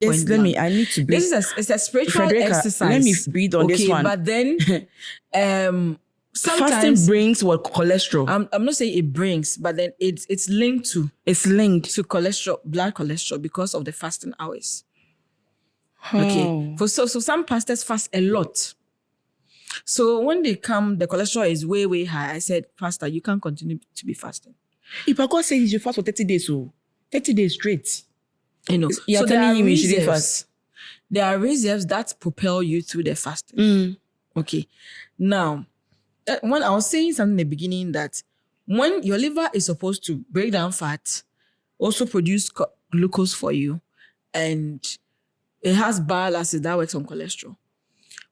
Yes, I need to breathe. It's a spiritual Fredericka, exercise. Let me breathe on this one. But then, sometimes fasting brings what? Cholesterol. I'm not saying it brings, but then it's linked to cholesterol, blood cholesterol, because of the fasting hours. Okay. So some pastors fast a lot. So when they come, the cholesterol is way, way high. I said, Pastor, you can't continue to be fasting. If God says you should fast for 30 days, so 30 days straight. You're telling him you shouldn't fast. There are reserves that propel you through the fasting. Okay. Now, when I was saying something in the beginning, that when your liver is supposed to break down fat, also produce glucose for you, and it has bile acid that works on cholesterol.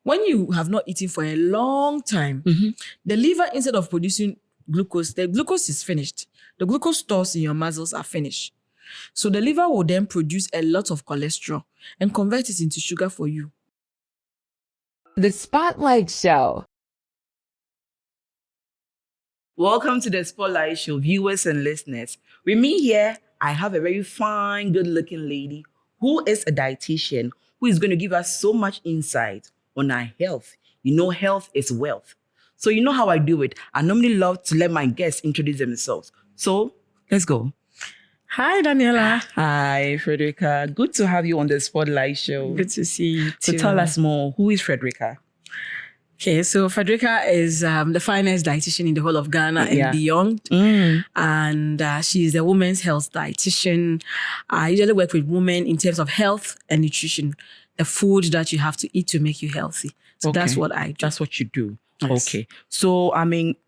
When you have not eaten for a long time, the liver, instead of producing glucose, the glucose is finished. The glucose stores in your muscles are finished. So the liver will then produce a lot of cholesterol and convert it into sugar for you. The Spotlight Show. Welcome to the Spotlight Show, viewers and listeners. With me here, I have a very fine, good-looking lady who is a dietitian who is going to give us so much insight on our health. Health is wealth. So you know how I do it. I normally love to let my guests introduce themselves. So let's go. Hi, Daniela. Hi, Fredericka. Good to have you on the Spotlight Show. Good to see you too. So tell us more. Who is Fredericka? Okay, so Fredericka is the finest dietitian in the whole of Ghana and beyond. And she's a women's health dietitian. I usually work with women in terms of health and nutrition, the food that you have to eat to make you healthy. So that's what I do. That's what you do. Yes. Okay. So,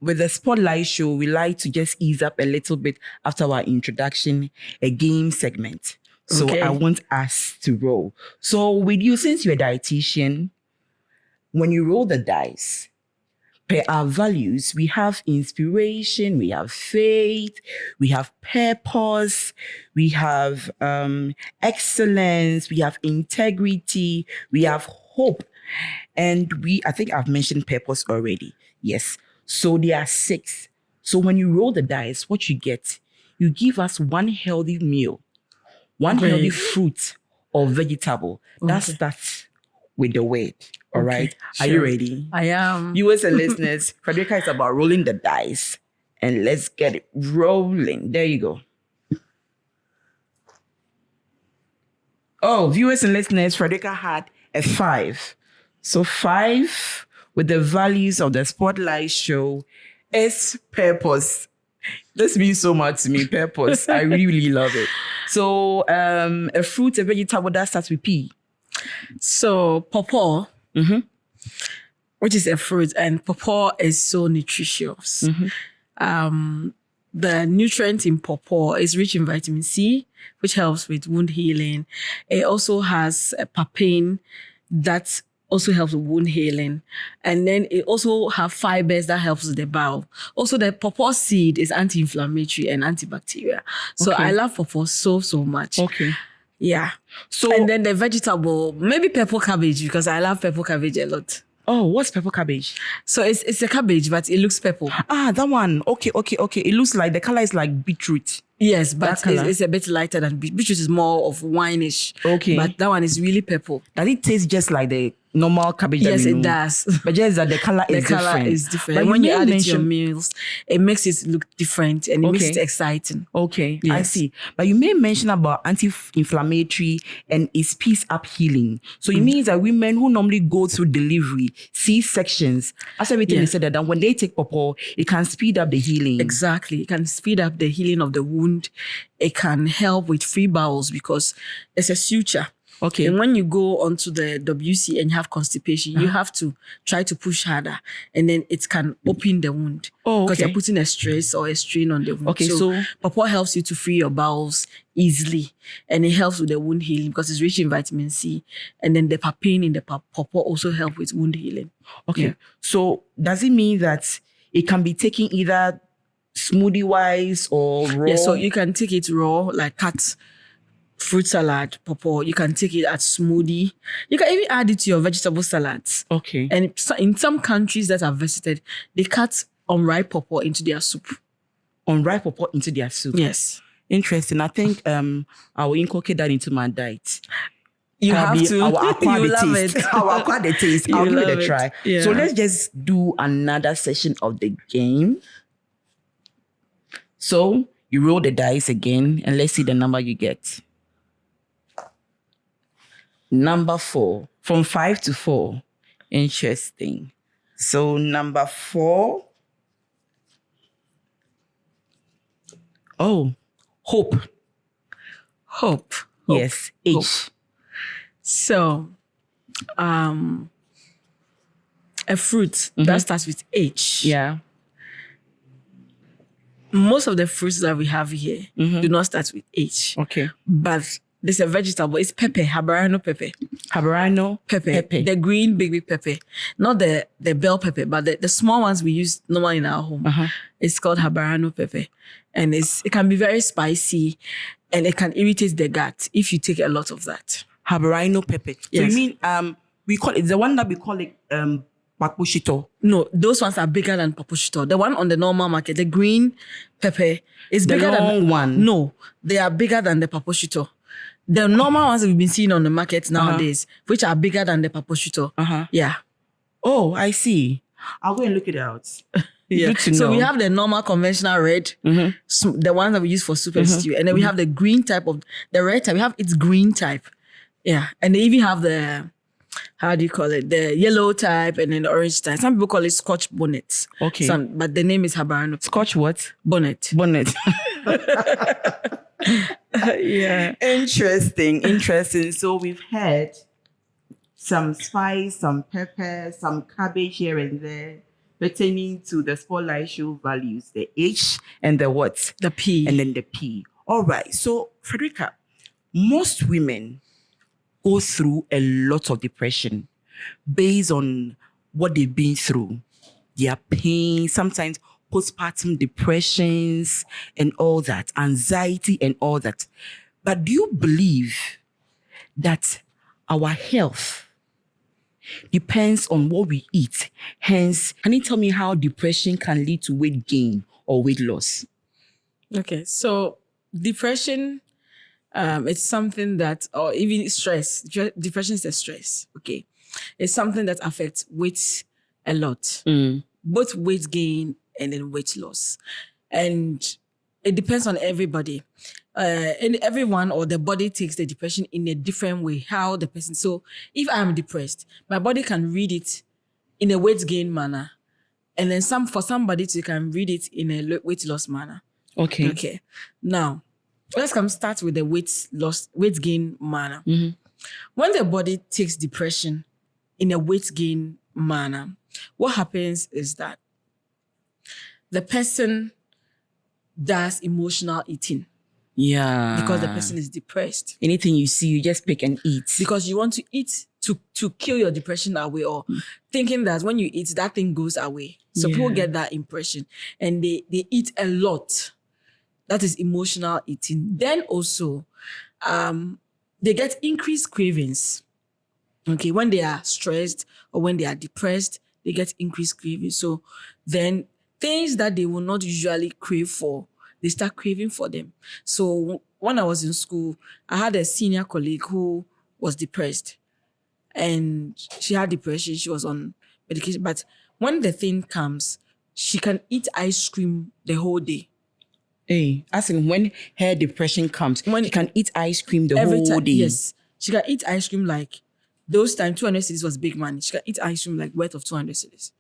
with the Spotlight Show, we like to just ease up a little bit after our introduction, a game segment. So I want us to roll. So with you, since you're a dietitian, when you roll the dice, per our values, we have inspiration, we have faith, we have purpose, we have excellence, we have integrity, we have hope. And I think I've mentioned purpose already. Yes. So there are 6. So when you roll the dice, what you get, you give us one healthy meal, one healthy fruit or vegetable. That starts with the word. All right. Sure. Are you ready? I am. Viewers and listeners, Fredericka is about rolling the dice. And let's get it rolling. There you go. Oh, viewers and listeners, Fredericka had a 5. So 5 with the values of the Spotlight Show is purpose. This means so much to me, purpose. I really, really love it. So a fruit, a vegetable that starts with P. So pawpaw, which is a fruit, and pawpaw is so nutritious. The nutrient in pawpaw is rich in vitamin C, which helps with wound healing. It also has a papain that also helps with wound healing. And then it also have fibers that helps with the bowel. Also, the pawpaw seed is anti-inflammatory and antibacterial. So I love pawpaw so much. Okay. Yeah. So, and then the vegetable, maybe purple cabbage, because I love purple cabbage a lot. Oh, what's purple cabbage? So it's a cabbage, but it looks purple. Ah, that one. Okay. It looks like, the color is like beetroot. Yes, but it's a bit lighter than beetroot. Is more of wineish. Okay. But that one is really purple. Does it taste just like the normal cabbage? Yes, it does. But just that the color is different. The color is different. But when you add it to your meals, it makes it look different and it makes it exciting. Okay, yes. I see. But you may mention about anti-inflammatory and it speeds up healing. So it means that women who normally go through delivery, C-sections, as everything is said, that when they take pawpaw, it can speed up the healing. Exactly. It can speed up the healing of the wound. It can help with free bowels because it's a suture. Okay. And when you go onto the WC and you have constipation, you have to try to push harder and then it can open the wound. Oh, okay. Because you're putting a stress or a strain on the wound. Okay, so pawpaw helps you to free your bowels easily and it helps with the wound healing because it's rich in vitamin C. And then the papain in the pawpaw also help with wound healing. Okay. Yeah. So does it mean that it can be taken either smoothie wise or raw? Yeah, so you can take it raw, like cut fruit salad, pawpaw. You can take it as smoothie. You can even add it to your vegetable salads. Okay. And in some countries that I've visited, they cut unripe pawpaw into their soup. Unripe pawpaw into their soup? Yes. Interesting. I think I will inculcate that into my diet. You have to. Our acquire You the love taste. it. Our acquire the taste. You I'll give it love a it. try. Yeah. So let's just do another session of the game. So you roll the dice again and let's see the number you get. Number 4. From 5 to 4. Interesting. So number 4. Oh, hope. Hope. Yes, H. Hope. So, a fruit that starts with H. Yeah. Most of the fruits that we have here do not start with H. Okay. But there's a vegetable. It's pepper, habanero pepper. Habanero Pepper. The green big pepper. Not the bell pepper, but the small ones we use normally in our home. It's called habanero pepper. And it can be very spicy and it can irritate the gut if you take a lot of that. Habanero pepper. So Yes. you mean we call it the one that we call it papushito? No, those ones are bigger than papushito. The one on the normal market, the green pepper, is The bigger long than one. No, they are bigger than the papushito. The normal ones we've been seeing on the market nowadays, which are bigger than the papushito. Yeah. Oh, I see. I'll go and look it out. Yeah. Good to So know. we have the normal conventional red, the ones that we use for soup and stew. And then we have the green type of, the red type, we have its green type. Yeah. And they even have the, how do you call it? The yellow type and then the orange type. Some people call it Scotch bonnet. Okay. But the name is habanero Scotch what? bonnet. Bonnet. Yeah. Interesting. So we've had some spice, some pepper, some cabbage here and there, pertaining to the spotlight show values, the H and the what? The P. And then the P. All right. So, Fredericka, most women go through a lot of depression based on what they've been through, their pain, sometimes postpartum depressions and all that, anxiety and all that. But do you believe that our health depends on what we eat? Hence, can you tell me how depression can lead to weight gain or weight loss? Okay, so depression, it's something that, or even stress. Depression is a stress. Okay, it's something that affects weight a lot, both weight gain and then weight loss, and it depends on everybody. And everyone or the body takes the depression in a different way. How the person. So if I'm depressed, my body can read it in a weight gain manner, and then for somebody to can read it in a weight loss manner. Okay. Now, let's start with the weight gain manner. When the body takes depression in a weight gain manner, what happens is that the person does emotional eating. Yeah. Because the person is depressed. Anything you see, you just pick and eat. Because you want to eat to kill your depression away, or thinking that when you eat, that thing goes away. So people get that impression and they eat a lot. That is emotional eating. Then also, they get increased cravings. Okay, when they are stressed or when they are depressed, they get increased cravings. So then things that they will not usually crave for, they start craving for them. So when I was in school, I had a senior colleague who was depressed. And she had depression. She was on medication. But when the thing comes, she can eat ice cream the whole day. Hey, asking when her depression comes, she can eat ice cream the Every whole time, day. yes. She can eat ice cream like, those times 200 cedis was big money. She can eat ice cream like worth of 200 cedis.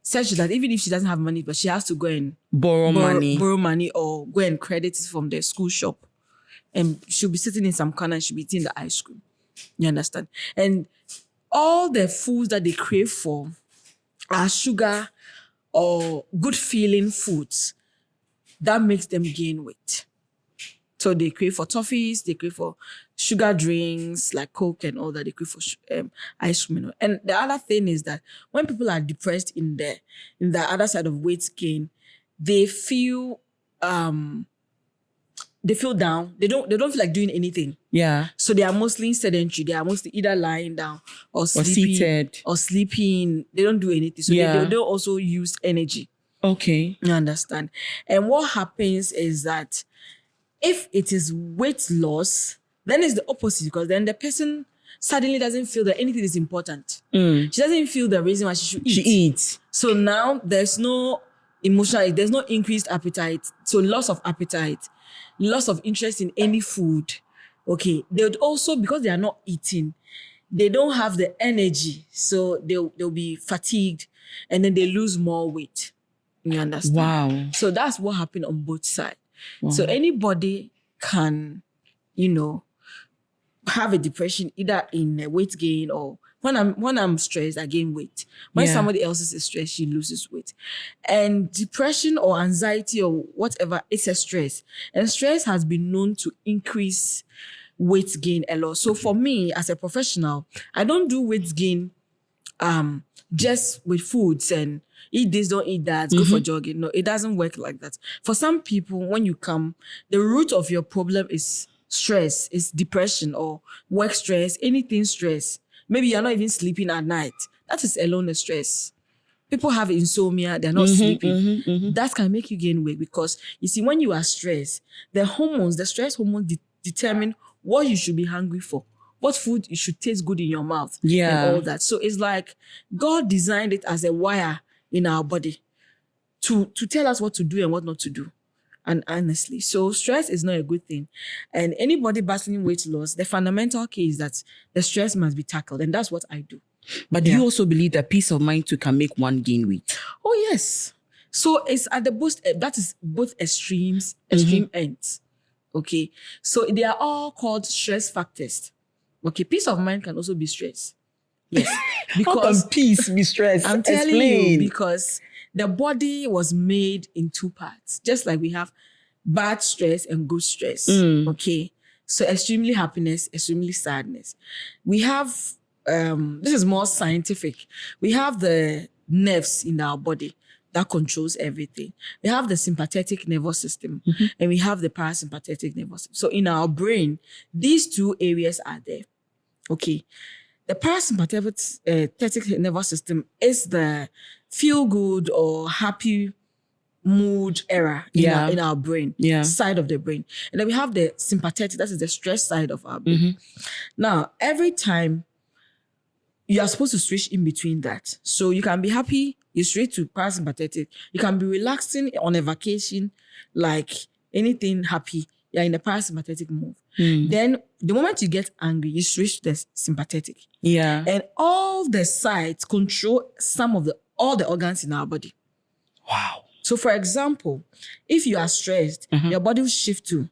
Such that even if she doesn't have money, but she has to go and Borrow money or go and credit it from the school shop. And she'll be sitting in some corner and she'll be eating the ice cream. You understand? And all the foods that they crave for are sugar or good feeling foods that makes them gain weight. So they crave for toffees, they crave for sugar drinks like Coke and all that. They crave for ice cream. And the other thing is that when people are depressed in the other side of weight gain, they feel down. They don't feel like doing anything. Yeah. So they are mostly sedentary. They are mostly either lying down or seated or sleeping. They don't do anything. So they don't also use energy. Okay. You understand? And what happens is that if it is weight loss Then it's the opposite, because then the person suddenly doesn't feel that anything is important. She doesn't feel the reason why she should eat. She eats. So now there's no emotional, there's no increased appetite. So loss of appetite, loss of interest in any food. Okay. They would also, because they are not eating, they don't have the energy. So they'll be fatigued, and then they lose more weight. You understand? Wow. So that's what happened on both sides. Wow. So anybody can, you know, have a depression either in weight gain, or when I'm stressed, I gain weight. When somebody else is stressed, she loses weight. And depression or anxiety or whatever, it's a stress. And stress has been known to increase weight gain a lot. So for me, as a professional, I don't do weight gain just with foods and eat this, don't eat that, go for jogging. No, it doesn't work like that. For some people, when you come, the root of your problem is stress, is depression or work stress, anything stress. Maybe you're not even sleeping at night. That is alone a stress. People have insomnia, they're not sleeping. That can make you gain weight, because you see, when you are stressed, the stress hormones determine what you should be hungry for, what food you should taste good in your mouth, and all that. So it's like God designed it as a wire in our body to tell us what to do and what not to do. And honestly, so stress is not a good thing. And anybody battling weight loss, the fundamental key is that the stress must be tackled. And that's what I do. But do you also believe that peace of mind too can make one gain weight? Oh, yes. So it's at the boost, that is both extreme ends. Okay. So they are all called stress factors. Okay. Peace of mind can also be stress. Yes. Because how can peace be stress? I'm telling you, because the body was made in two parts, just like we have bad stress and good stress. Okay. So extremely happiness, extremely sadness. We have, this is more scientific. We have the nerves in our body that controls everything. We have the sympathetic nervous system and we have the parasympathetic nervous system. So in our brain, these two areas are there. Okay. The parasympathetic nervous system is the feel good or happy mood area in our brain, side of the brain. And then we have the sympathetic, that is the stress side of our brain. Now, every time you are supposed to switch in between that. So you can be happy, you straight to parasympathetic. You can be relaxing on a vacation, like anything happy, you're in the parasympathetic mode. Then the moment you get angry, you switch to the sympathetic. Yeah. And all the sides control all the organs in our body. Wow. So for example, if you are stressed, your body will shift to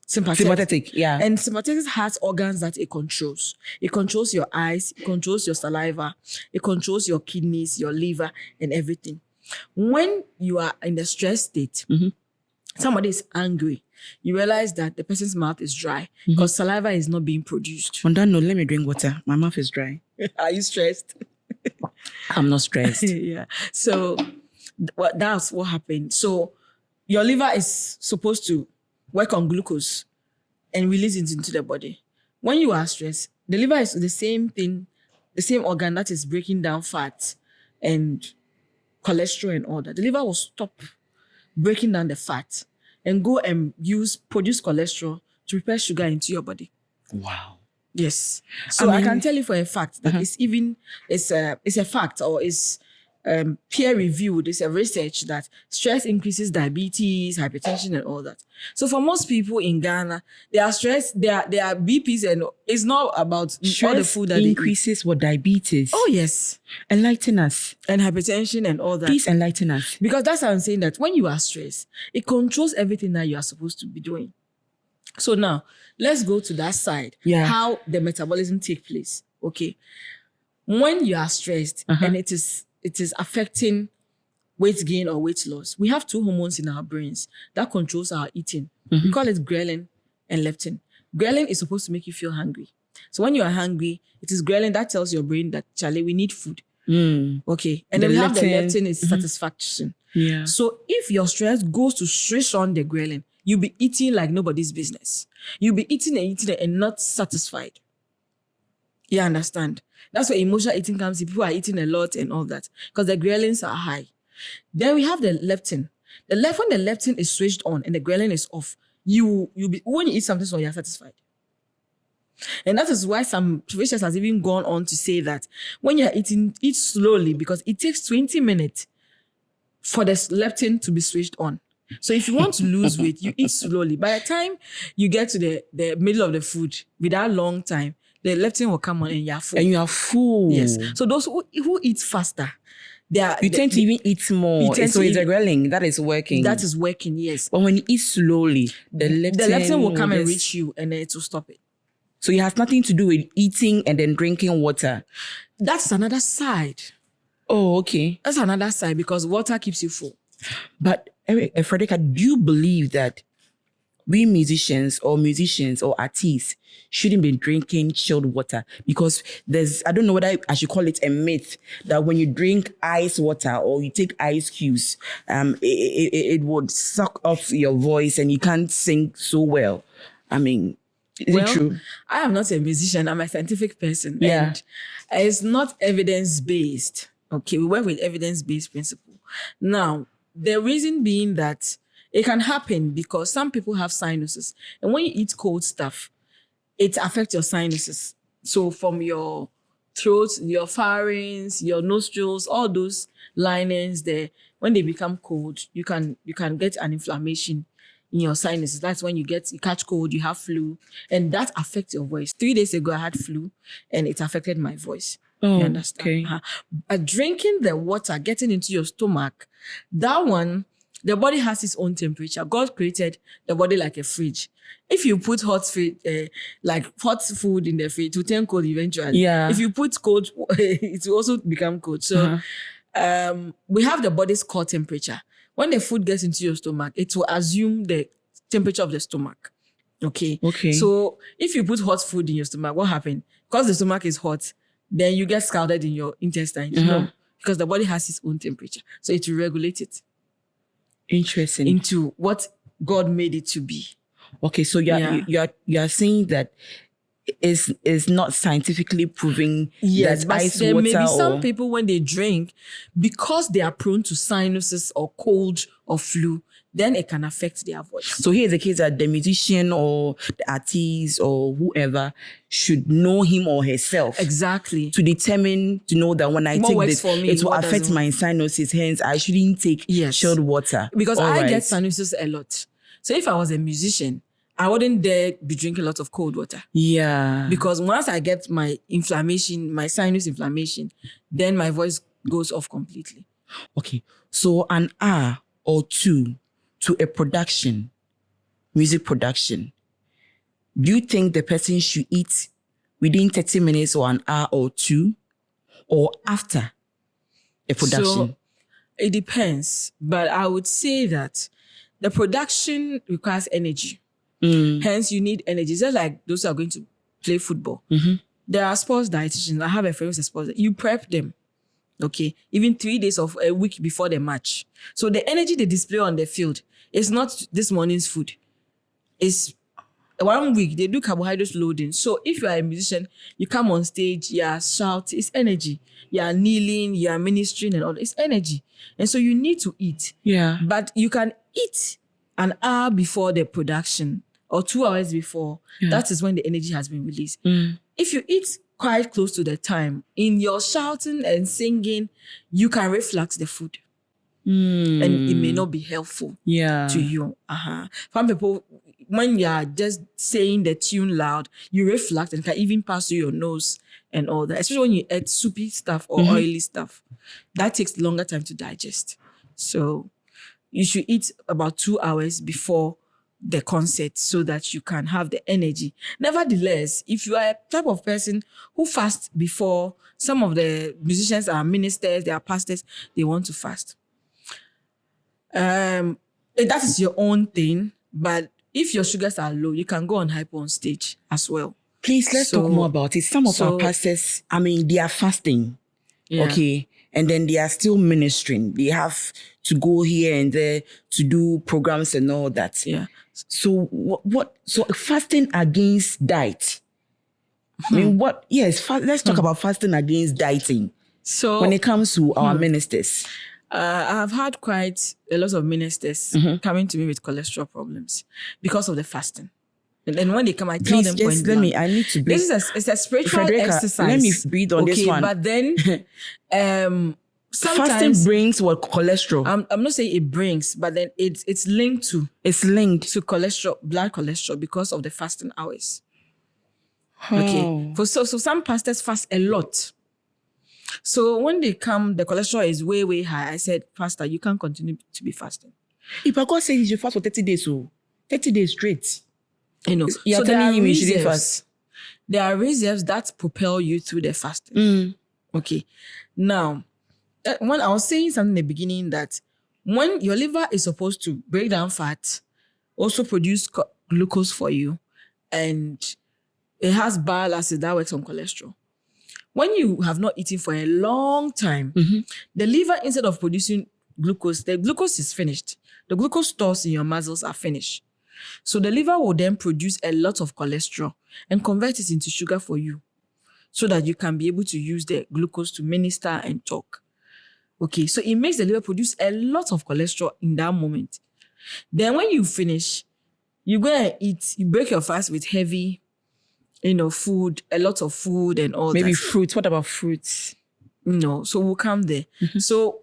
sympathetic. And sympathetic has organs that it controls. It controls your eyes, it controls your saliva, it controls your kidneys, your liver, and everything. When you are in the stress state, somebody is angry, you realize that the person's mouth is dry because saliva is not being produced. On that note, let me drink water. My mouth is dry. Are you stressed? I'm not stressed. So that's what happened. So your liver is supposed to work on glucose and release it into the body. When you are stressed, the liver is the same thing, the same organ that is breaking down fat and cholesterol and all that. The liver will stop breaking down the fat and go and produce cholesterol to prepare sugar into your body. Wow. Yes. So I can tell you for a fact that it's a fact, or it's peer reviewed. It's a research that stress increases diabetes, hypertension, and all that. So for most people in Ghana, they are stressed, they are BPs, and it's not about stress all the food that increases what diabetes. Oh yes. Enlighten us. And hypertension and all that. Please enlighten us. Because that's how I'm saying that when you are stressed, it controls everything that you are supposed to be doing. So now, let's go to that side. How the metabolism takes place. Okay. When you are stressed and it is affecting weight gain or weight loss, we have two hormones in our brains that controls our eating. We call it ghrelin and leptin. Ghrelin is supposed to make you feel hungry. So when you are hungry, it is ghrelin that tells your brain that, Charlie, we need food. Okay. And then we have the leptin is satisfaction. Yeah. So if your stress goes to switch on the ghrelin, you'll be eating like nobody's business. You'll be eating and not satisfied. You understand? That's where emotional eating comes in. People are eating a lot and all that because the ghrelins are high. Then we have the leptin. When the leptin is switched on and the ghrelin is off, you be when you eat something so you're satisfied. And that is why some researchers has even gone on to say that when you're eating, eat slowly because it takes 20 minutes for the leptin to be switched on. So if you want to lose weight, you eat slowly. By the time you get to the middle of the food, with that long time, the leptin will come on and you're full. And you are full. Yes. So those who eat faster, you tend to even eat more. So it's a ghrelin that is working. That is working, yes. But when you eat slowly, the leptin will come and reach you and then it will stop it. So it has nothing to do with eating and then drinking water. That's another side. Oh, okay. That's another side because water keeps you full. But Fredericka, do you believe that we musicians or artists shouldn't be drinking chilled water? Because I don't know whether I should call it a myth that when you drink ice water or you take ice cubes, it would suck off your voice and you can't sing so well. I mean, is it true? I am not a musician. I'm a scientific person. Yeah. And it's not evidence-based. Okay, we work with evidence-based principle. Now, the reason being that it can happen because some people have sinuses. And when you eat cold stuff, it affects your sinuses. So from your throat, your pharynx, your nostrils, all those linings there, when they become cold, you can get an inflammation in your sinuses. That's when you catch cold, you have flu, and that affects your voice. 3 days ago, I had flu and it affected my voice. Oh, you understand? Okay. But drinking the water, getting into your stomach, that one, the body has its own temperature. God created the body like a fridge. If you put hot food in the fridge, it will turn cold eventually. Yeah. If you put cold, it will also become cold. So we have the body's core temperature. When the food gets into your stomach, it will assume the temperature of the stomach. Okay. So if you put hot food in your stomach, what happens? Because the stomach is hot, then you get scalded in your intestines. No, because the body has its own temperature. So it will regulate it. Interesting. Into what God made it to be. Okay, so you're saying that is not scientifically proving that but ice there water may be some people when they drink, because they are prone to sinuses or cold or flu, then it can affect their voice. So here's the case that the musician or the artist or whoever should know him or herself. Exactly. To determine, to know that when I take this, it will affect my sinuses. Hence, I shouldn't take chilled water. Because I get sinuses a lot. So if I was a musician, I wouldn't dare be drinking a lot of cold water. Yeah. Because once I get my inflammation, my sinus inflammation, then my voice goes off completely. Okay. So an hour or two to a production, music production, do you think the person should eat within 30 minutes or an hour or two, or after a production? So it depends, but I would say that the production requires energy. Hence, you need energy. It's just like those who are going to play football. There are sports dietitians. I have a friend who's a sports. You prep them, okay? Even 3 days of a week before the match. So the energy they display on the field is not this morning's food. It's 1 week, they do carbohydrate loading. So if you are a musician, you come on stage, you are shouting, it's energy. You are kneeling, you are ministering and all that. It's energy. And so you need to eat. Yeah. But you can eat an hour before the production or 2 hours before. Yeah. That is when the energy has been released. If you eat quite close to the time, in your shouting and singing, you can reflux the food. And it may not be helpful to you. Some people, when you are just saying the tune loud, you reflux and can even pass through your nose and all that. Especially when you eat soupy stuff or oily stuff. That takes longer time to digest. So you should eat about 2 hours before the concert so that you can have the energy. Nevertheless, if you are a type of person who fasts before, some of the musicians are ministers, they are pastors, they want to fast. That is your own thing, but if your sugars are low, you can go on hypo on stage as well. Please, let's talk more about it. Some of our pastors, they are fasting, okay? And then they are still ministering. They have to go here and there to do programs and all that. Yeah. So so fasting against diet. Let's talk about fasting against dieting. So when it comes to our ministers. I've had quite a lot of ministers coming to me with cholesterol problems because of the fasting. And then when they come, I tell them point blank. I need to breathe. It's a spiritual Fredericka, exercise. let me breathe on this one. But then sometimes fasting brings what? Cholesterol. I'm not saying it brings, but then it's linked to cholesterol, blood cholesterol, because of the fasting hours. Okay. So some pastors fast a lot. So when they come, the cholesterol is way, way high. I said, Pastor, you can't continue to be fasting. If God says you should fast for 30 days, so 30 days straight. You're so telling him you shouldn't fast. There are reserves that propel you through the fasting. Okay. Now, when I was saying something in the beginning, that when your liver is supposed to break down fat, also produce glucose for you, and it has bile acid that works on cholesterol. When you have not eaten for a long time, the liver, instead of producing glucose, the glucose is finished. The glucose stores in your muscles are finished. So the liver will then produce a lot of cholesterol and convert it into sugar for you, so that you can be able to use the glucose to minister and talk. Okay, so it makes the liver produce a lot of cholesterol in that moment. Then when you finish, you go and eat, you break your fast with heavy, food, a lot of food and all Maybe that. fruits. What about fruits? No, so we'll come there. So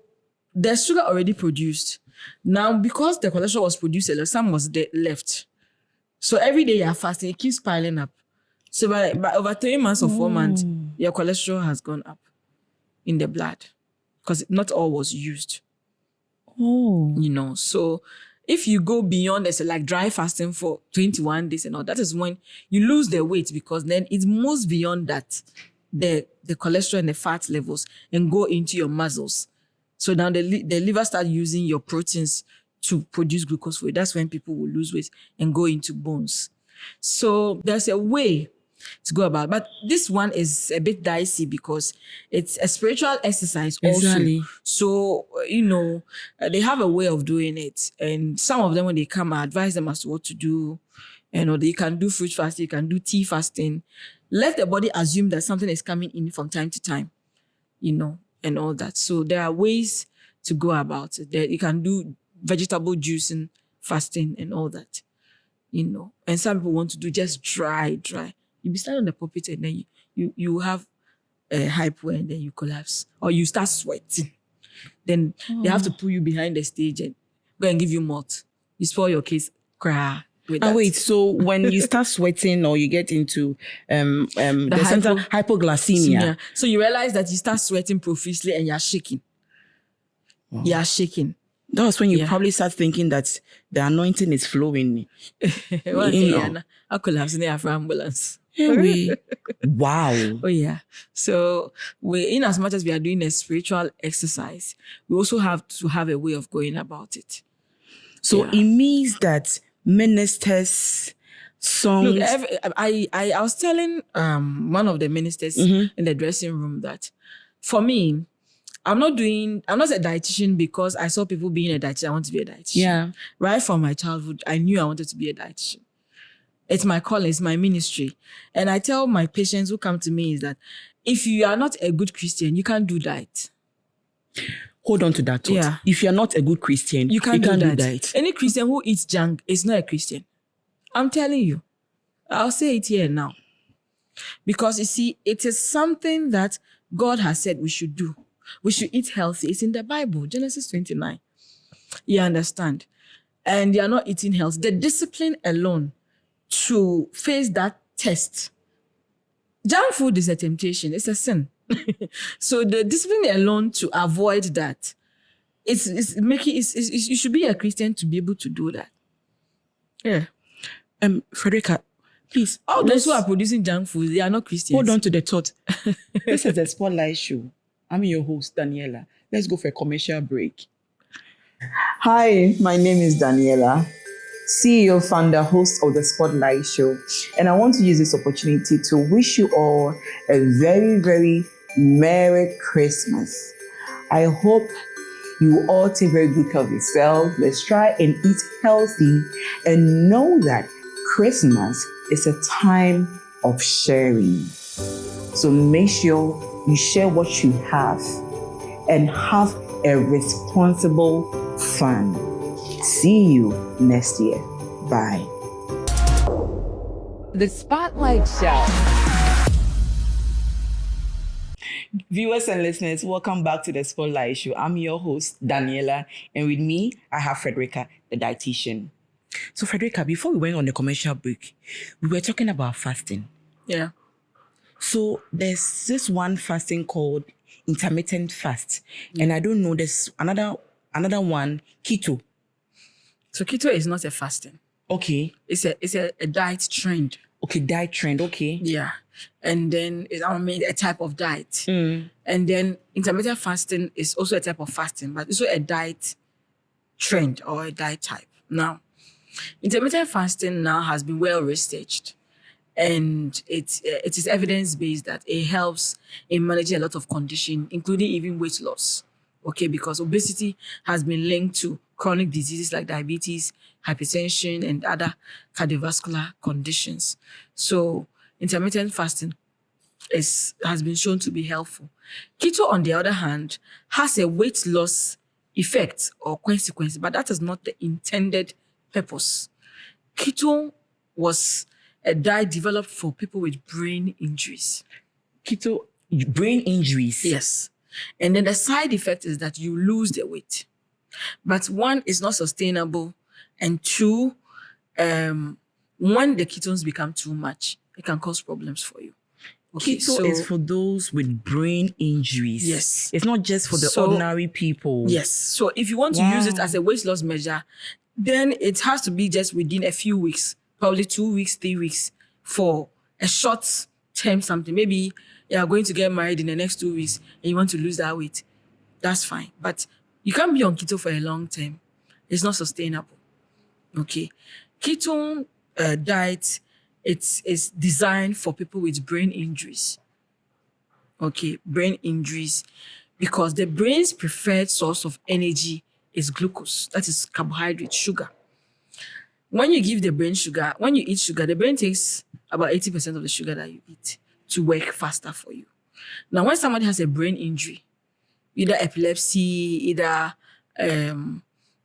there's sugar already produced. Now, because the cholesterol was produced, some was left. So every day you're fasting, it keeps piling up. So by over 3 months or 4 months, your cholesterol has gone up in the blood, because not all was used. So if you go beyond this, like dry fasting for 21 days and all, that is when you lose the weight, because then it moves beyond that, the cholesterol and the fat levels, and go into your muscles. So now the liver starts using your proteins to produce glucose for you. That's when people will lose weight and go into bones. So there's a way to go about it. But this one is a bit dicey, because it's a spiritual exercise also. So, they have a way of doing it. And some of them, when they come, I advise them as to what to do. You can do fruit fasting, you can do tea fasting. Let the body assume that something is coming in from time to time, and all that. So there are ways to go about it. You can do vegetable juicing, fasting, and all that, And some people want to do just dry. You be standing on the pulpit, and then you have a hypo, and then you collapse, or you start sweating. Then they have to pull you behind the stage and go and give you malt. You spoil your case, cry. Wait, so when you start sweating, or you get into hypoglycemia, so you realize that you start sweating profusely and you're shaking. You are shaking. That's when you probably start thinking that the anointing is flowing. I could have seen it for ambulance. Wow. Oh yeah. So in as much as we are doing a spiritual exercise, we also have to have a way of going about it. So it means that ministers, songs. Look, I was telling one of the ministers in the dressing room that, for me, I'm not a dietitian because I saw people being a dietitian. I want to be a dietitian. Yeah. Right from my childhood, I knew I wanted to be a dietitian. It's my calling, it's my ministry. And I tell my patients who come to me is that if you are not a good Christian, you can't do diet. Hold on to that thought. Yeah. If you're not a good Christian, you can't do that. diet. Any Christian who eats junk is not a Christian. I'm telling you. I'll say it here now. Because you see, it is something that God has said we should do. We should eat healthy. It's in the Bible, Genesis 29. You understand? And you're not eating healthy. The discipline alone to face that test. Junk food is a temptation. It's a sin. So the discipline alone to avoid that, you should be a Christian to be able to do that. Yeah. Fredericka, please. All those who are producing junk food, they are not Christians. Hold on to the thought. This is a spotlight show. I'm your host, Daniela. Let's go for a commercial break. Hi, my name is Daniela, CEO, founder, host of the Spotlight Show. And I want to use this opportunity to wish you all a very, very Merry Christmas. I hope you all take very good care of yourself. Let's try and eat healthy and know that Christmas is a time of sharing. So make sure you share what you have and have a responsible fun. See you next year. Bye. The Spotlight Show. Viewers and listeners, welcome back to the Spotlight Show. I'm your host, Daniela, and with me, I have Fredericka, the dietitian. So, Fredericka, before we went on the commercial break, we were talking about fasting. Yeah. So, there's this one fasting called intermittent fast, and I don't know, there's another one, keto. So keto is not a fasting. Okay. It's a diet trend. Okay, diet trend. Okay. Yeah. And then a type of diet. And then intermittent fasting is also a type of fasting, but it's also a diet trend or a diet type. Now, intermittent fasting now has been well researched, and it is evidence-based that it helps in managing a lot of conditions, including even weight loss. Okay, because obesity has been linked to chronic diseases like diabetes, hypertension, and other cardiovascular conditions. So intermittent fasting has been shown to be helpful. Keto, on the other hand, has a weight loss effect or consequence, but that is not the intended purpose. Keto was a diet developed for people with brain injuries. Keto, brain injuries? Yes. And then the side effect is that you lose the weight. But one, is not sustainable. And two, when the ketones become too much, it can cause problems for you. Okay, Keto is for those with brain injuries. Yes. It's not just for the ordinary people. Yes. So if you want to use it as a weight loss measure, then it has to be just within a few weeks, probably 2 weeks, 3 weeks, for a short term something. Maybe you are going to get married in the next 2 weeks and you want to lose that weight. That's fine. But you can't be on keto for a long time. It's not sustainable. Okay. Keto diet, it's designed for people with brain injuries. Okay, brain injuries, because the brain's preferred source of energy is glucose. That is carbohydrate, sugar. When you give the brain sugar, when you eat sugar, the brain takes about 80% of the sugar that you eat to work faster for you. Now, when somebody has a brain injury, either epilepsy, either,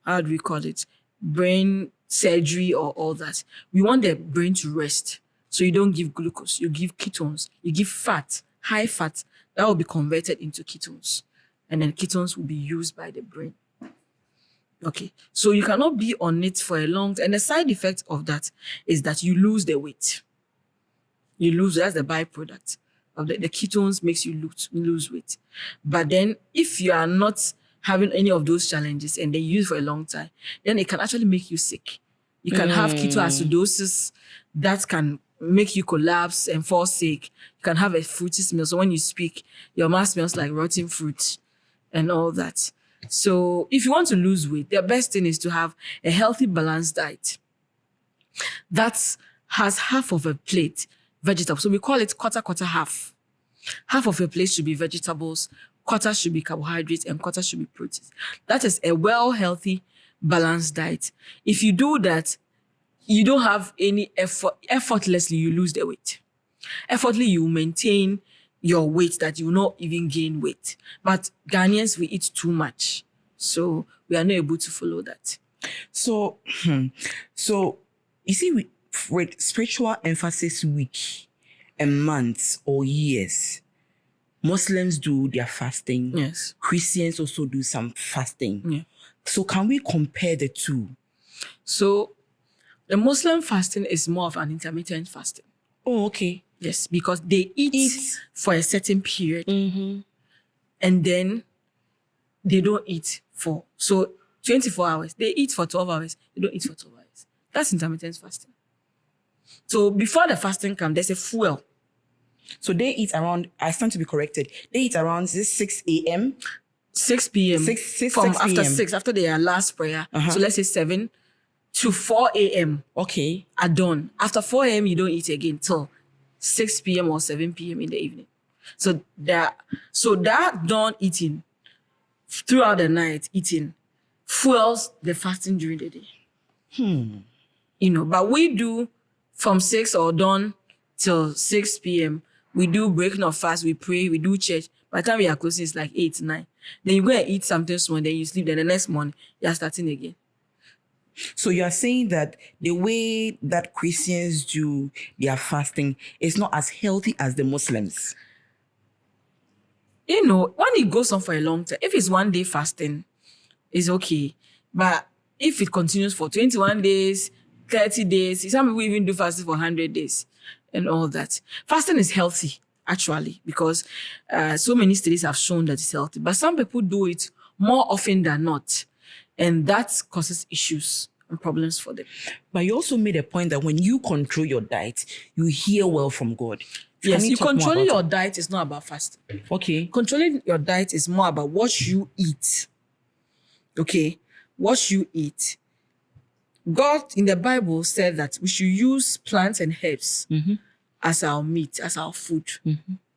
how do we call it? Brain surgery or all that. We want the brain to rest. So you don't give glucose, you give ketones, you give fat, high fat, that will be converted into ketones. And then ketones will be used by the brain. Okay, so you cannot be on it for a long time. And the side effect of that is that you lose the weight. You lose, that's the byproduct of the ketones makes you lose weight. But then if you are not having any of those challenges and then you use it for a long time, then it can actually make you sick. You can have ketoacidosis that can make you collapse and fall sick. You can have a fruity smell. So when you speak, your mouth smells like rotten fruit and all that. So if you want to lose weight, the best thing is to have a healthy, balanced diet that has half of a plate vegetables. So we call it quarter, half. Half of your plate should be vegetables, quarter should be carbohydrates, and quarter should be proteins. That is a well, healthy, balanced diet. If you do that, you don't have any effort. Effortlessly, you lose the weight. Effortlessly, you maintain your weight that you will not even gain weight. But Ghanaians, we eat too much. So we are not able to follow that. So you see, with spiritual emphasis week and months or years, Muslims do their fasting. Yes. Christians also do some fasting. Yeah. So can we compare the two? So the Muslim fasting is more of an intermittent fasting. Oh, okay. Yes, because they eat for a certain period, and then they don't eat for 24 hours. They eat for 12 hours. They don't eat for 12 hours. That's intermittent fasting. So before the fasting comes, there's a fuel. So they eat around, I stand to be corrected, they eat around 6 a.m.? 6 p.m. After 6, after their last prayer. So let's say 7 to 4 a.m. Okay. At dawn. After 4 a.m., you don't eat again till 6 p.m. or 7 p.m. in the evening. So that dawn eating, throughout the night eating, fuels the fasting during the day. But we do from 6 or dawn till 6 p.m. We do breaking of fast, we pray, we do church. By the time we are closing, it's like 8, 9. Then you go and eat something small, then you sleep. Then the next morning, you are starting again. So you are saying that the way that Christians do their fasting is not as healthy as the Muslims. You know, when it goes on for a long time, if it's 1 day fasting, it's okay. But if it continues for 21 days, 30 days, some people even do fasting for 100 days and all that. Fasting is healthy, actually, because so many studies have shown that it's healthy. But some people do it more often than not. And that causes issues and problems for them. But you also made a point that when you control your diet, you hear well from God. Yes, you controlling your diet is not about fasting. Okay. Controlling your diet is more about what you eat. Okay? What you eat. God in the Bible said that we should use plants and herbs as our meat, as our food.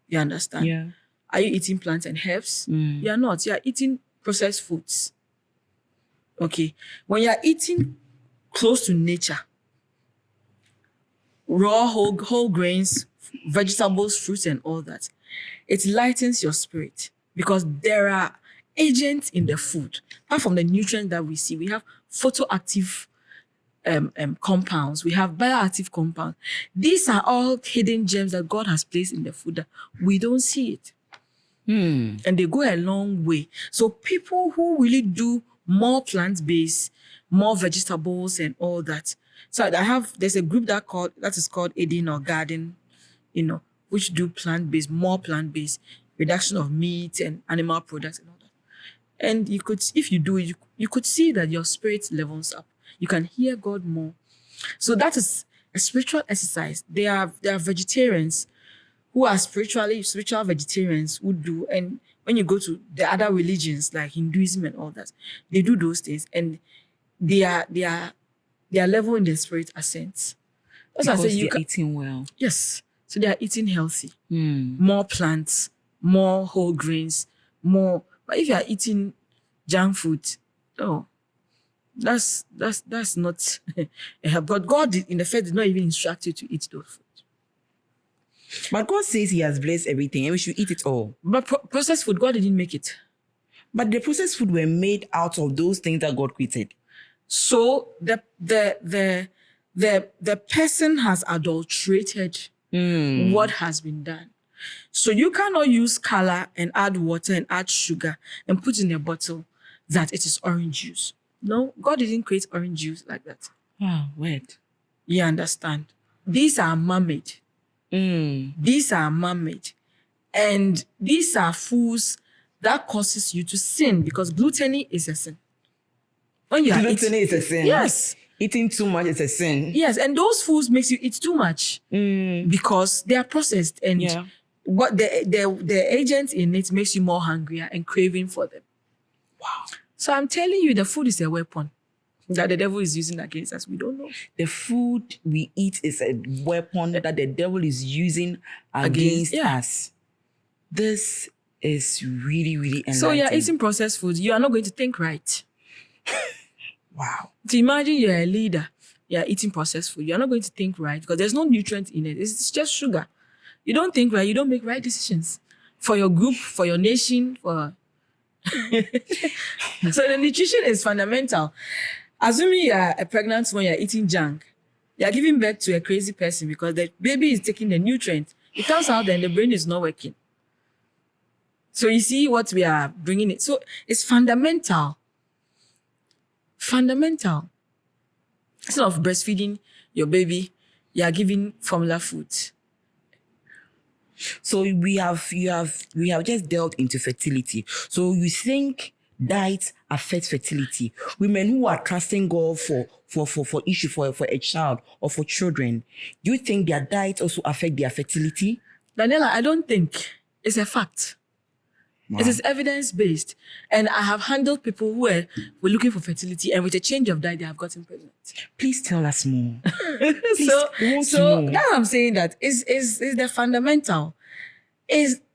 You understand? Yeah. Are you eating plants and herbs? You are not. You are eating processed foods. Okay. When you are eating close to nature, raw whole grains, vegetables, fruits, and all that, it lightens your spirit because there are agents in the food. Apart from the nutrients that we see, we have photoactive compounds, we have bioactive compounds. These are all hidden gems that God has placed in the food that we don't see it. And they go a long way. So people who really do more plant-based, more vegetables and all that. So there's a group that is called Eden or Garden, which do plant-based, more plant-based, reduction of meat and animal products and all that. And you could, if you do it, you could see that your spirit levels up. You can hear God more. So that is a spiritual exercise. There are vegetarians who are spiritual vegetarians who do, and when you go to the other religions like Hinduism and all that, they do those things, and their level in the spirit ascends. That's because they're eating well. Yes, so they are eating healthy, more plants, more whole grains, more. But if you are eating junk food, that's not a help. But God, in the fact, did not even instruct you to eat those food. But God says He has blessed everything and we should eat it all. But processed food, God didn't make it. But the processed food were made out of those things that God created. So the person has adulterated what has been done. So you cannot use color and add water and add sugar and put in a bottle that it is orange juice. No, God didn't create orange juice like that. Ah, wait. You understand? These are man-made. These are man-made. And these are foods that causes you to sin because gluttony is a sin. When you gluttony is a sin? Yes. Eating too much is a sin? Yes, and those foods makes you eat too much because they are processed and what the agent in it makes you more hungrier and craving for them. Wow. So I'm telling you, the food is a weapon that the devil is using against us. We don't know. The food we eat is a weapon that the devil is using against us. This is really, really enlightening. So you're eating processed food. You are not going to think right. Wow. So imagine you're a leader. You're eating processed food. You're not going to think right because there's no nutrient in it. It's just sugar. You don't think right. You don't make right decisions for your group, for your nation, for... So the nutrition is fundamental. Assuming you are a pregnant woman, you're eating junk, you're giving birth to a crazy person because the baby is taking the nutrients. It turns out that the brain is not working. So you see what we are bringing it. So it's fundamental. Fundamental. Instead of breastfeeding your baby, you are giving formula foods. So we have just delved into fertility. So you think diet affects fertility? Women who are trusting God for a child or for children, do you think their diet also affect their fertility? Daniela, I don't think. It's a fact. Wow. It is evidence-based. And I have handled people who were looking for fertility and with a change of diet, they have gotten pregnant. Please tell us more. So now I'm saying that is the fundamental.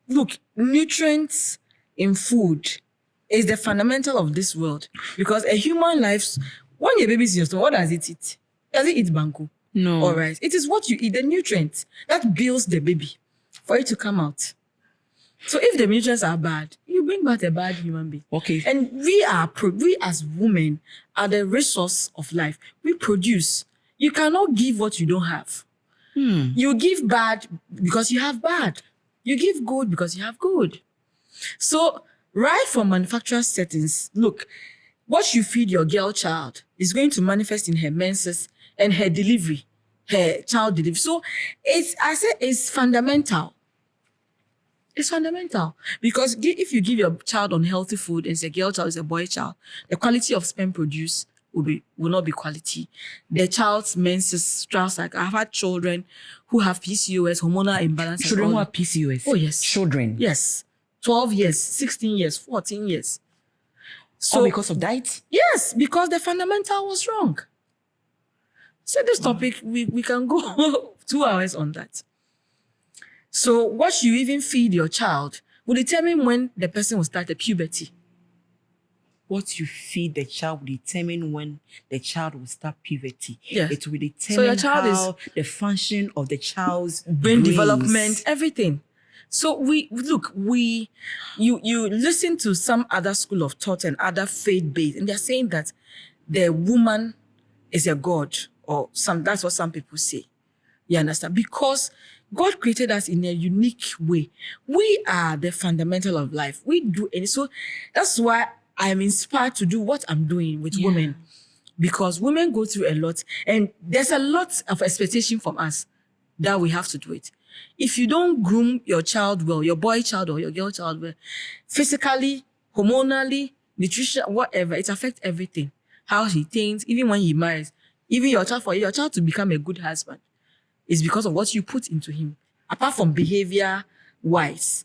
Look, nutrients in food is the fundamental of this world. Because a human life, when your baby is in your stomach, what does it eat? Does it eat banku? No. All right. It is what you eat, the nutrients that builds the baby for it to come out. So if the nutrients are bad, you bring back a bad human being. Okay. And we as women are the resource of life. We produce. You cannot give what you don't have. You give bad because you have bad. You give good because you have good. So right from manufacturer settings, look, what you feed your girl child is going to manifest in her menses and her delivery, her child delivery. So it's fundamental. It's fundamental because if you give your child unhealthy food and it's a girl child, it's a boy child, the quality of sperm produced will not be quality. The child's menses stress, like I've had children who have PCOS, hormonal imbalance. Children who have PCOS? Oh, yes. Children? Yes. 12 years, 16 years, 14 years. So because of diet? Yes, because the fundamental was wrong. So this topic, we can go 2 hours on that. So what you even feed your child will determine when the person will start the puberty. What you feed the child will determine when the child will start puberty. Yes. It will determine So your child how the function of the child's brain brains. development, everything. So you listen to some other school of thought and other faith-based, and they're saying that the woman is a god, or that's what some people say. You understand? Because God created us in a unique way. We are the fundamental of life. We do any. So that's why I'm inspired to do what I'm doing with women, because women go through a lot, and there's a lot of expectation from us that we have to do it. If you don't groom your child well, your boy child or your girl child well, physically, hormonally, nutrition, whatever, it affects everything. How he thinks, even when he marries, even your child to become a good husband is because of what you put into him. Apart from behavior wise,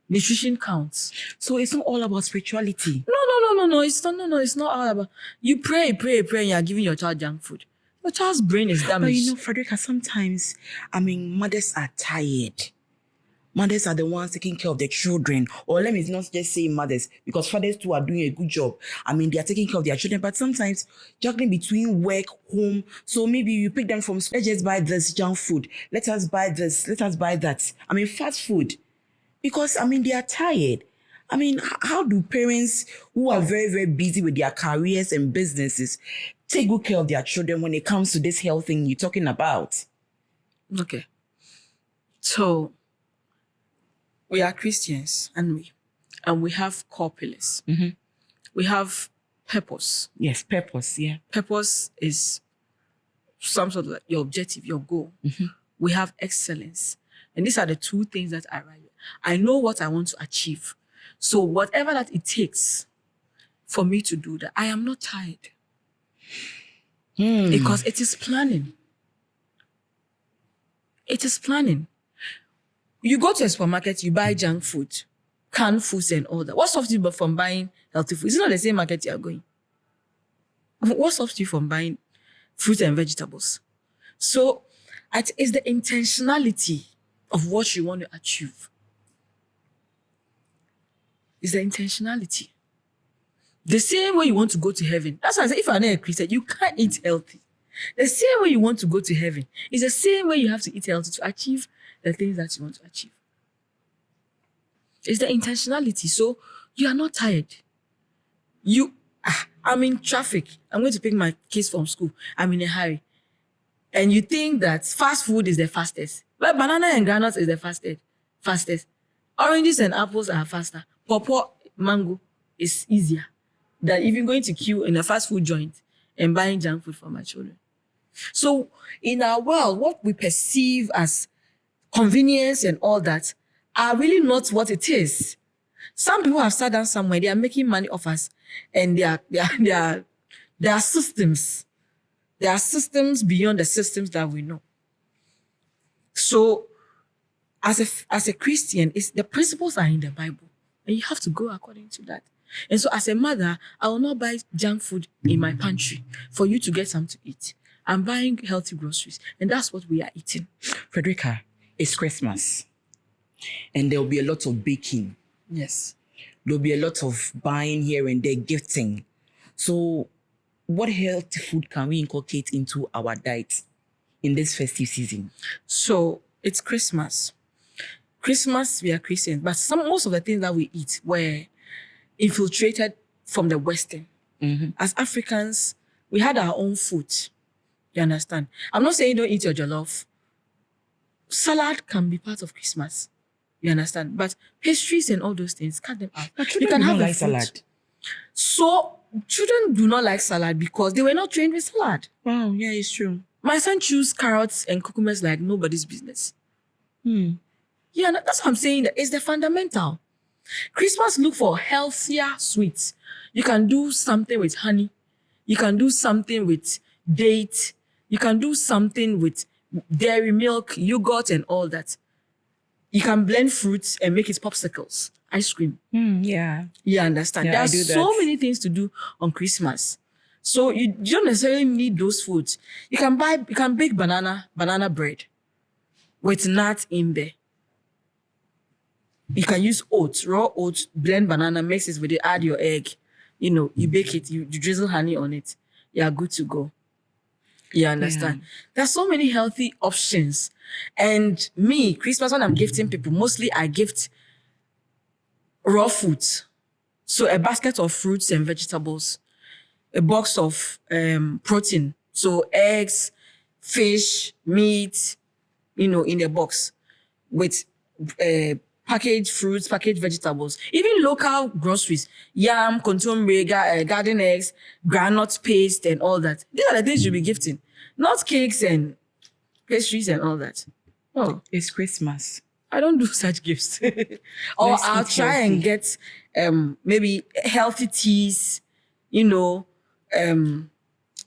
nutrition counts. So it's not all about spirituality. No. It's not all about. You pray, and you're giving your child junk food. Your child's brain is damaged. But Fredericka, sometimes, mothers are tired. Mothers are the ones taking care of their children. Or let me not just say mothers, because fathers too are doing a good job. They are taking care of their children, but sometimes juggling between work, home. So maybe you pick them from, let's just buy this junk food. Let us buy this. Let us buy that. Fast food. Because, they are tired. How do parents who are very, very busy with their careers and businesses take good care of their children when it comes to this health thing you're talking about? Okay. So, we are Christians, and we have core pillars. Mm-hmm. We have purpose. Yes, purpose, yeah. Purpose is some sort of like your objective, your goal. Mm-hmm. We have excellence. And these are the two things that I know what I want to achieve. So whatever that it takes for me to do that, I am not tired. Because it is planning. It is planning. You go to a supermarket, you buy junk food, canned foods and all that. What stops you from buying healthy food? It's not the same market you are going. What stops you from buying fruits and vegetables? So it's the intentionality of what you want to achieve. It's the intentionality. The same way you want to go to heaven. That's why I say, if you're not a Christian, you can't eat healthy. The same way you want to go to heaven is the same way you have to eat healthy to achieve the things that you want to achieve. It's the intentionality. So you are not tired. I'm in traffic. I'm going to pick my kids from school. I'm in a hurry. And you think that fast food is the fastest. But banana and granules is the fastest. Oranges and apples are faster. Pawpaw, mango is easier than even going to queue in a fast food joint and buying junk food for my children. So in our world, what we perceive as convenience and all that are really not what it is. Some people have sat down somewhere, they are making money off us, and there are systems. There are systems beyond the systems that we know. So as a Christian, the principles are in the Bible, and you have to go according to that. And so as a mother, I will not buy junk food in my pantry for you to get something to eat. I'm buying healthy groceries, and that's what we are eating. Fredericka, it's Christmas, and there will be a lot of baking. Yes. There'll be a lot of buying here and there, gifting. So what healthy food can we inculcate into our diet in this festive season? So it's Christmas. Christmas, we are Christians, but most of the things that we eat were infiltrated from the Western. As Africans, we had our own food. You understand? I'm not saying don't eat your jollof. Salad can be part of Christmas. You understand? But pastries and all those things, cut them out. You can have like salad. So children do not like salad because they were not trained with salad. Wow, yeah, it's true. My son chews carrots and cucumbers like nobody's business. Yeah, that's what I'm saying. That it's the fundamental. Christmas, look for healthier sweets. You can do something with honey. You can do something with date. You can do something with dairy milk, yogurt, and all that. You can blend fruits and make it popsicles, ice cream. Yeah. You understand? Yeah, There I are do that. so many things to do on Christmas. So you don't necessarily need those foods. You can bake banana bread with nuts in there. You can use oats, raw oats, blend banana, mix it with it, add your egg. You bake it, you drizzle honey on it. You are good to go. You understand? There's so many healthy options. And me, Christmas, when I'm gifting people, mostly I gift raw foods. So a basket of fruits and vegetables, a box of protein. So eggs, fish, meat, in a box with packaged fruits, packaged vegetables, even local groceries, yam, contomere, garden eggs, groundnut paste, and all that. These are the things you'll be gifting, not cakes and pastries and all that. Oh, It's Christmas. I don't do such gifts. Or Let's I'll eat try healthy. and get maybe healthy teas,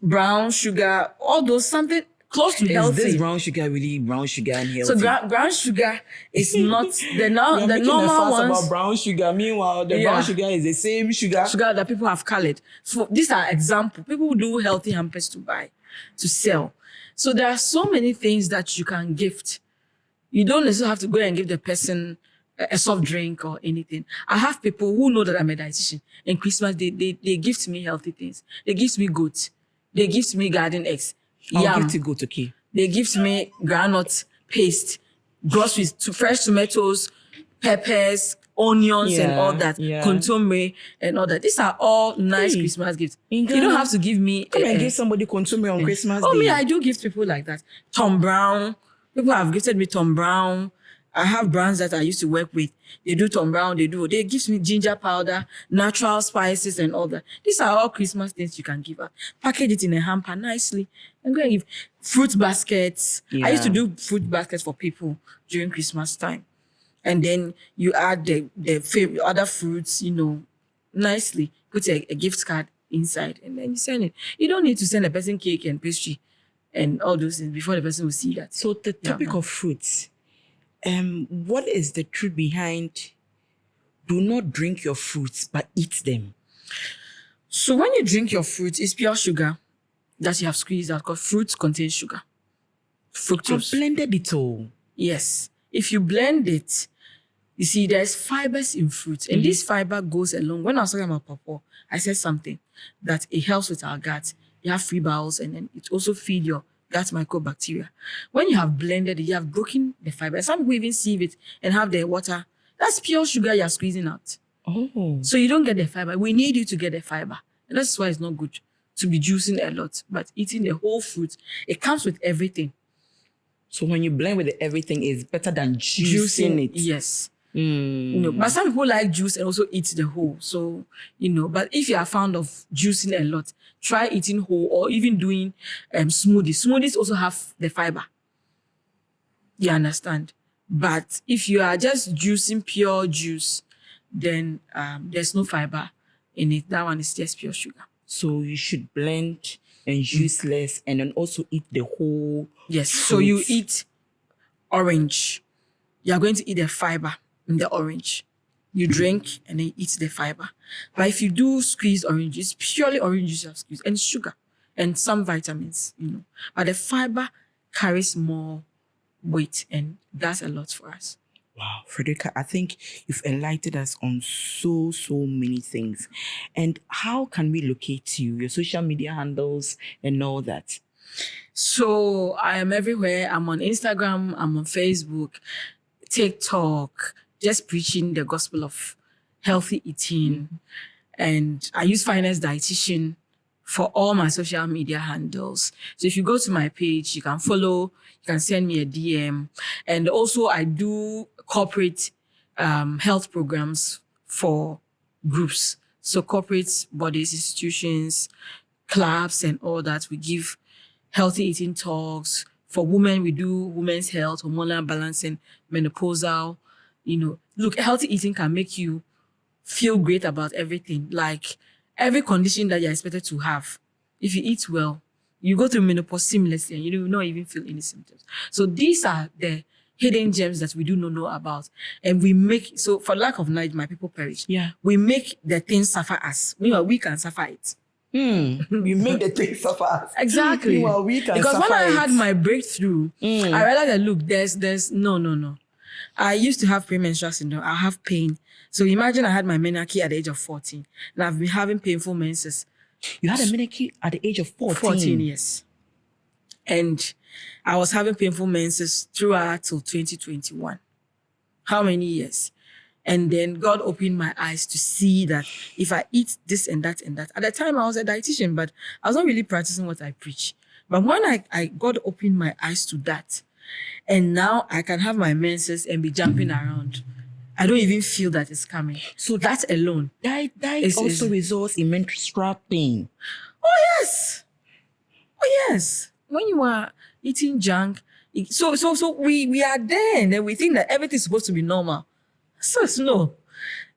brown sugar, all those, something close to Is healthy. this brown sugar really brown sugar and healthy? So brown sugar is not the We're making a normal fuss ones. about brown sugar. Meanwhile, the Yeah. brown sugar is the same sugar. Sugar that people have colored. So these are examples. People do healthy hampers to buy, to sell. So there are so many things that you can gift. You don't necessarily have to go and give the person a soft drink or anything. I have people who know that I'm a dietitian. And Christmas, they gift me healthy things. They gift me goat. They gift me garden eggs. I'll Yam. give to go to key. They gift me groundnut paste, groceries, fresh tomatoes, peppers, onions, and Yeah, all that, yeah. contomere and all that. These are all nice Hey, Christmas gifts. in You don't Ghana, have to give me. Come and give somebody consumer on Christmas Oh, Day. me, I do gift people like that. Tom Brown. People have gifted me Tom Brown. I have brands that I used to work with. They do Tom Brown. They give me ginger powder, natural spices, and all that. These are all Christmas things you can give out. Package it in a hamper nicely and go and give fruit baskets. I used to Yeah. do fruit baskets for people during Christmas time. And then you add the favorite other fruits, nicely. Put a gift card inside and then you send it. You don't need to send a person cake and pastry and all those things before the person will see that. So the topic of fruits, what is the truth behind do not drink your fruits but eat them? So when you drink your fruit, it's pure sugar that you have squeezed out because fruit contains sugar. I've Fructose. blended it all. Yes. If you blend it, you see there's fibers in fruit. And this fiber goes along. When I was talking about pawpaw, I said something that it helps with our gut. You have free bowels and then it also feeds your gut microbacteria. When you have blended it, you have broken the fiber. Some people even sieve it and have the water. That's pure sugar you're squeezing out. Oh. So you don't get the fiber. We need you to get the fiber. And that's why it's not good to be juicing a lot. But eating the whole fruit, it comes with everything. So when you blend with everything, it's better than juicing it. Yes. But some people like juice and also eat the whole. So, but if you are fond of juicing a lot, try eating whole or even doing smoothies. Smoothies also have the fiber. You understand? But if you are just juicing pure juice, then there's no fiber in it. That one is just pure sugar. So you should blend and juice less and then also eat the whole. Yes. So you fruits. eat orange. You are going to eat the fiber in the orange. You drink and then eat the fiber. But if you do squeeze orange, it's purely orange juice you have squeezed and sugar and some vitamins, But the fiber carries more weight and that's a lot for us. Wow, Fredericka, I think you've enlightened us on so many things. And how can we locate you, your social media handles and all that? So I am everywhere. I'm on Instagram. I'm on Facebook. TikTok, just preaching the gospel of healthy eating. And I use Finest Dietitian for all my social media handles. So if you go to my page, you can follow, you can send me a DM. And also I do corporate health programs for groups. So corporate bodies, institutions, clubs and all that. We give healthy eating talks. For women, we do women's health, hormonal balancing, menopausal. Look, healthy eating can make you feel great about everything. Like every condition that you're expected to have, if you eat well, you go through menopause seamlessly and you will not even feel any symptoms. So these are the hidden gems that we do not know about. And so for lack of knowledge, my people perish. Yeah. We make the things suffer us. Meanwhile, we can suffer it. You make the thing suffer. Exactly. Meanwhile, we can because suffer when I it. had my breakthrough, I realized that look, there's no. I used to have premenstrual syndrome. I have pain. So imagine I had my menarche at the age of 14 and I've been having painful menses. You had a menarche at the age of 14? 14 years. And I was having painful menses throughout till 2021. How many years? And then God opened my eyes to see that if I eat this and that and that. At the time I was a dietitian, but I was not really practicing what I preach. But when God opened my eyes to that, and now I can have my menses and be jumping around. I don't even feel that it's coming. So that alone. Diet also results in menstrual pain. Oh yes. When you are eating junk, so we are there and then we think that everything's supposed to be normal. So it's no.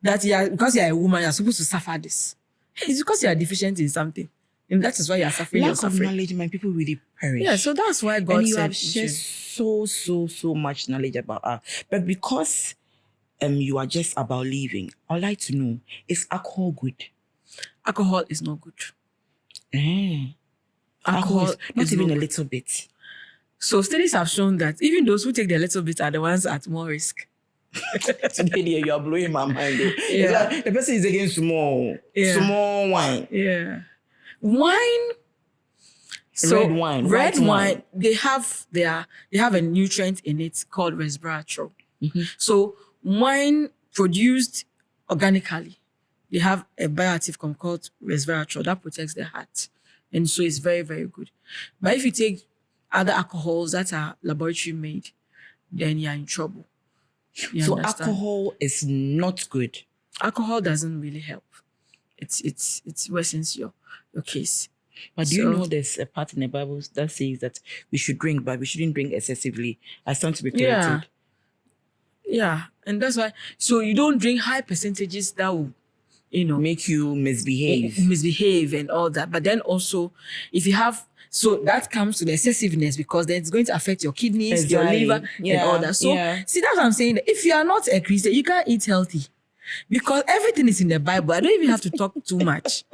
That because you're a woman, you're supposed to suffer this. It's because you are deficient in something. And that is why you're suffering. Lack of knowledge, my people really perish. Yeah, so that's why God and you said have shared so much knowledge about her. But because you are just about living, I'd like to know, is alcohol good? Alcohol is not good. Alcohol is not even a little bit. So studies have shown that even those who take the little bit are the ones at more risk. Today you are blowing my mind. Yeah. Like the person is against small wine. Yeah. Wine. So red wine, they have a nutrient in it called resveratrol. So wine produced organically, they have a bioactive compound called resveratrol that protects the heart. And so it's very, very good. But if you take other alcohols that are laboratory made, then you're in trouble. So alcohol is not good. Alcohol doesn't really help. It worsens your case. But do you know there's a part in the Bible that says that we should drink, but we shouldn't drink excessively as time to be corrected? Yeah. And that's why, so you don't drink high percentages that will, make you misbehave and all that. But then also, if you have, so that comes to the excessiveness because then it's going to affect your kidneys, your liver, and all that. So see, that's what I'm saying. If you are not a Christian, you can't eat healthy because everything is in the Bible. I don't even have to talk too much.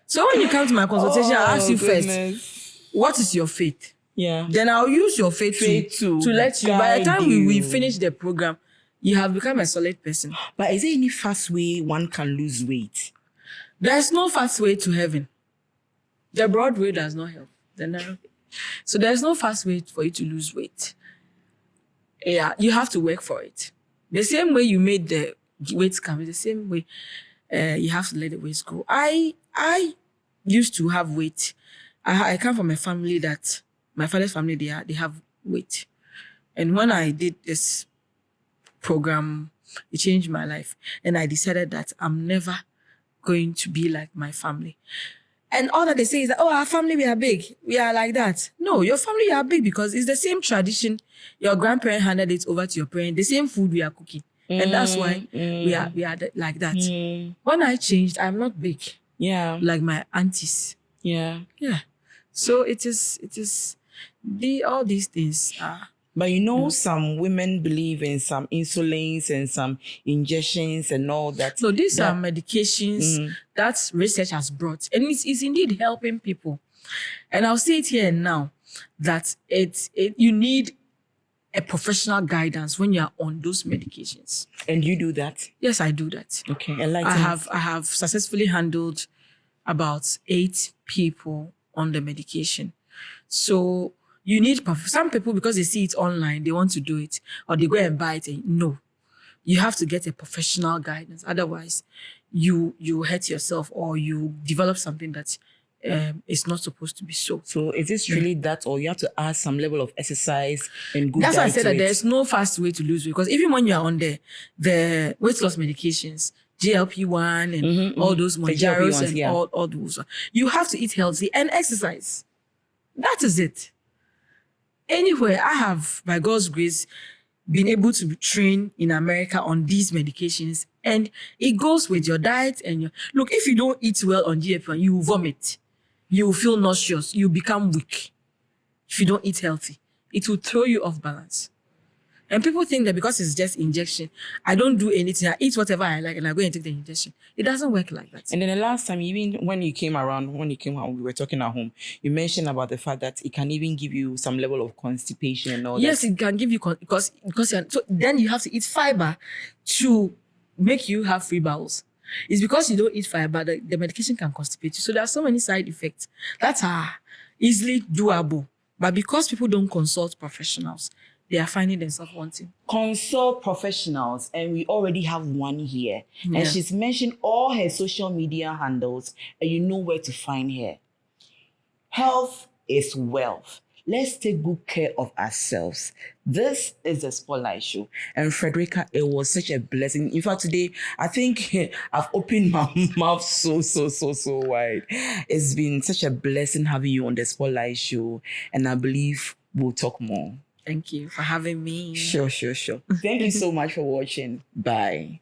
So when you come to my consultation, I'll ask you first, what is your faith? Yeah. Then I'll use your faith to let you. By the time we finish the program, you have become a solid person. But is there any fast way one can lose weight? There's no fast way to heaven. The broad way does not help. The narrow way. So there's no fast way for you to lose weight. Yeah, you have to work for it. The same way you made the weight come, the same way you have to let the weight go. I used to have weight. I come from a family that my father's family they have weight, and when I did this program, it changed my life, and I decided that I'm never going to be like my family. And all that they say is that, oh, our family, we are big. We are like that. No, your family, you are big because it's the same tradition. Your grandparent handed it over to your parent. The same food we are cooking. And that's why we are like that. When I changed, I'm not big. Yeah. Like my aunties. Yeah. Yeah. So it is all these things are. But some women believe in some insulins and some injections and all that. So these are medications that research has brought. And it's indeed helping people. And I'll say it here and now that you need a professional guidance when you are on those medications. And you do that? Yes, I do that. Okay. I have successfully handled about 8 people on the medication. So You need some people, because they see it online, they want to do it, or they go and buy it. And no, you have to get a professional guidance. Otherwise, you hurt yourself, or you develop something that is not supposed to be so. So is this really that, or you have to add some level of exercise and good That's why I diet said to that it? there's no fast way to lose weight, because even when you are on the weight loss medications, GLP-1 and all those The Mounjaros GLP-1s, and yeah. all those, you have to eat healthy and exercise. That is it. Anywhere, I have, by God's grace, been able to train in America on these medications, and it goes with your diet and your look. If you don't eat well on GLP-1, you will vomit, you will feel nauseous, you become weak. If you don't eat healthy, it will throw you off balance. And people think that because it's just injection, I don't do anything. I eat whatever I like and I go and take the injection. It doesn't work like that. And then the last time, even when you came home, we were talking at home, you mentioned about the fact that it can even give you some level of constipation and all Yes, that. it can give you because so then you have to eat fiber to make you have free bowels. It's because you don't eat fiber that the medication can constipate you. So there are so many side effects that are easily doable. But because people don't consult professionals, they are finding themselves wanting. Consult professionals, and we already have one here. Yeah. And she's mentioned all her social media handles, and you know where to find her. Health is wealth. Let's take good care of ourselves. This is the Spotlight Show. And Fredericka, it was such a blessing. In fact, today, I think I've opened my mouth so wide. It's been such a blessing having you on the Spotlight Show. And I believe we'll talk more. Thank you for having me. Sure. Thank you so much for watching. Bye.